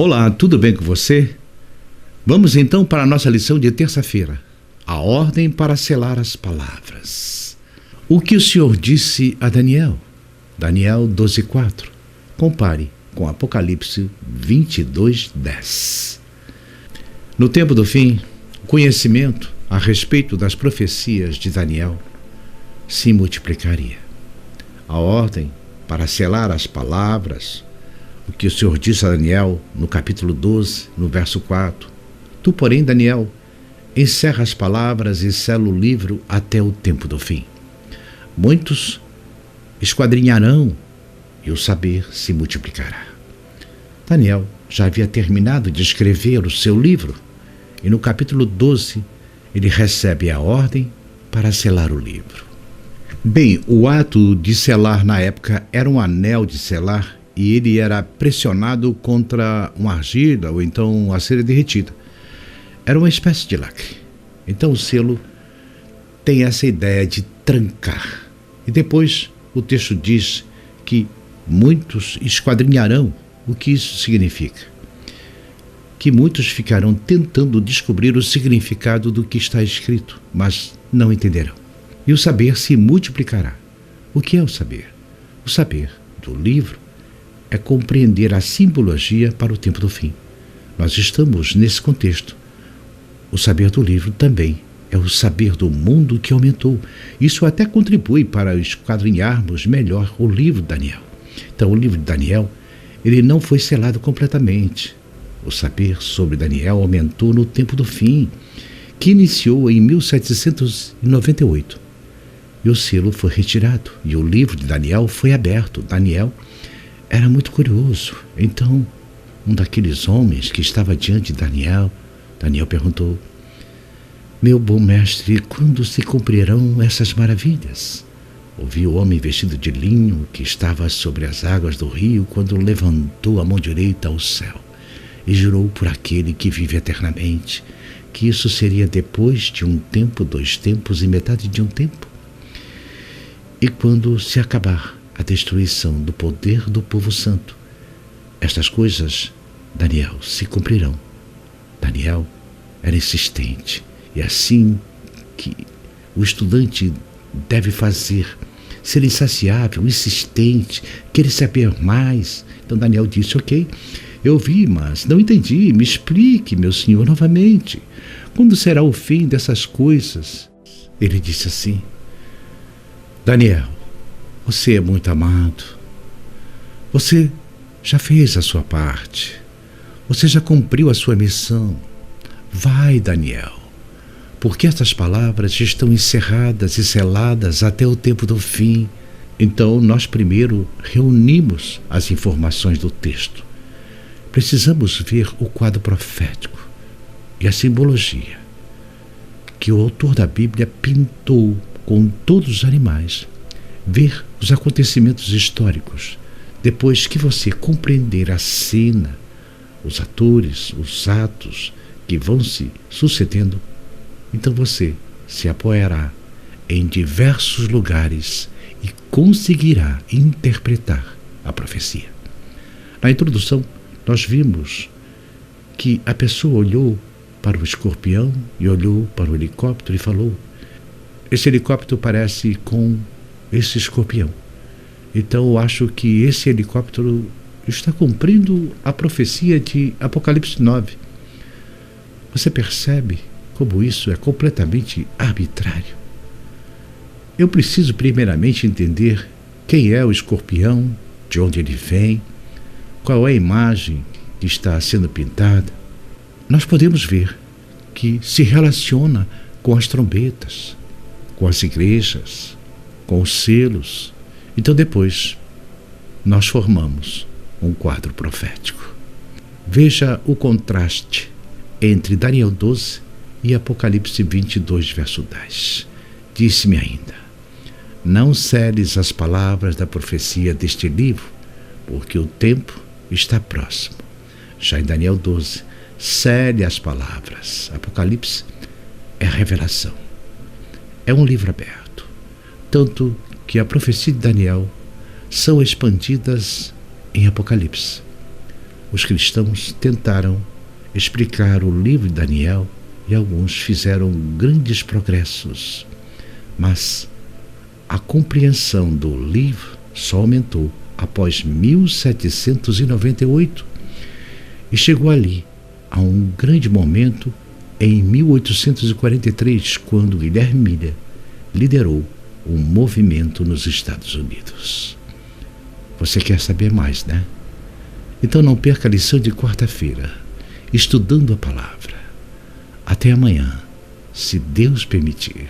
Olá, tudo bem com você? Vamos então para a nossa lição de terça-feira. A ordem para selar as palavras. O que o Senhor disse a Daniel? Daniel 12:4. Compare com Apocalipse 22:10. No tempo do fim, o conhecimento a respeito das profecias de Daniel se multiplicaria. A ordem para selar as palavras, o que o Senhor disse a Daniel no capítulo 12, no verso 4. Tu, porém, Daniel, encerra as palavras e sela o livro até o tempo do fim. Muitos esquadrinharão e o saber se multiplicará. Daniel já havia terminado de escrever o seu livro e no capítulo 12 ele recebe a ordem para selar o livro. Bem, o ato de selar na época era um anel de selar e ele era pressionado contra uma argila ou então a cera derretida. Era uma espécie de lacre. Então o selo tem essa ideia de trancar. E depois o texto diz que muitos esquadrinharão. O que isso significa? Que muitos ficarão tentando descobrir o significado do que está escrito, mas não entenderão. E o saber se multiplicará. O que é o saber? O saber do livro é compreender a simbologia para o tempo do fim. Nós estamos nesse contexto. O saber do livro também é o saber do mundo que aumentou. Isso até contribui para esquadrinharmos melhor o livro de Daniel. Então, o livro de Daniel, ele não foi selado completamente. O saber sobre Daniel aumentou no tempo do fim, que iniciou em 1798. E o selo foi retirado, e o livro de Daniel foi aberto. Daniel era muito curioso. Então, um daqueles homens que estava diante de Daniel perguntou: meu bom mestre, quando se cumprirão essas maravilhas? Ouvi o homem vestido de linho que estava sobre as águas do rio quando levantou a mão direita ao céu e jurou por aquele que vive eternamente que isso seria depois de um tempo, 2 tempos e metade de um tempo. E quando se acabar a destruição do poder do povo santo, estas coisas, Daniel, se cumprirão. Daniel era insistente, e assim que o estudante deve fazer, ser insaciável, insistente, querer saber mais. Então Daniel disse: ok, eu vi, mas não entendi, me explique, meu senhor, novamente. Quando será o fim dessas coisas? Ele disse assim: Daniel, você é muito amado. Você já fez a sua parte. Você já cumpriu a sua missão. Vai, Daniel, porque estas palavras estão encerradas e seladas até o tempo do fim. Então, nós primeiro reunimos as informações do texto. Precisamos ver o quadro profético e a simbologia que o autor da Bíblia pintou com todos os animais. Ver os acontecimentos históricos. Depois que você compreender a cena, os atores, os atos que vão se sucedendo, então você se apoiará em diversos lugares e conseguirá interpretar a profecia. Na introdução, nós vimos que a pessoa olhou para o escorpião e olhou para o helicóptero e falou: esse helicóptero parece com esse escorpião. Então eu acho que esse helicóptero está cumprindo a profecia de Apocalipse 9. Você percebe como isso é completamente arbitrário? Eu preciso primeiramente entender quem é o escorpião, de onde ele vem, qual é a imagem que está sendo pintada. Nós podemos ver que se relaciona com as trombetas, com as igrejas, com os selos. Então depois nós formamos um quadro profético. Veja o contraste entre Daniel 12 e Apocalipse 22, verso 10. Disse-me ainda: não seles as palavras da profecia deste livro, porque o tempo está próximo. Já em Daniel 12, cele as palavras. Apocalipse é a revelação. É um livro aberto. Tanto que a profecia de Daniel são expandidas em Apocalipse. os cristãos tentaram explicar o livro de Daniel e alguns fizeram grandes progressos, mas a compreensão do livro só aumentou após 1798 e chegou ali a um grande momento em 1843, quando Guilherme Miller liderou um movimento nos Estados Unidos. Você quer saber mais, né? Então não perca a lição de quarta-feira, estudando a palavra. Até amanhã, se Deus permitir.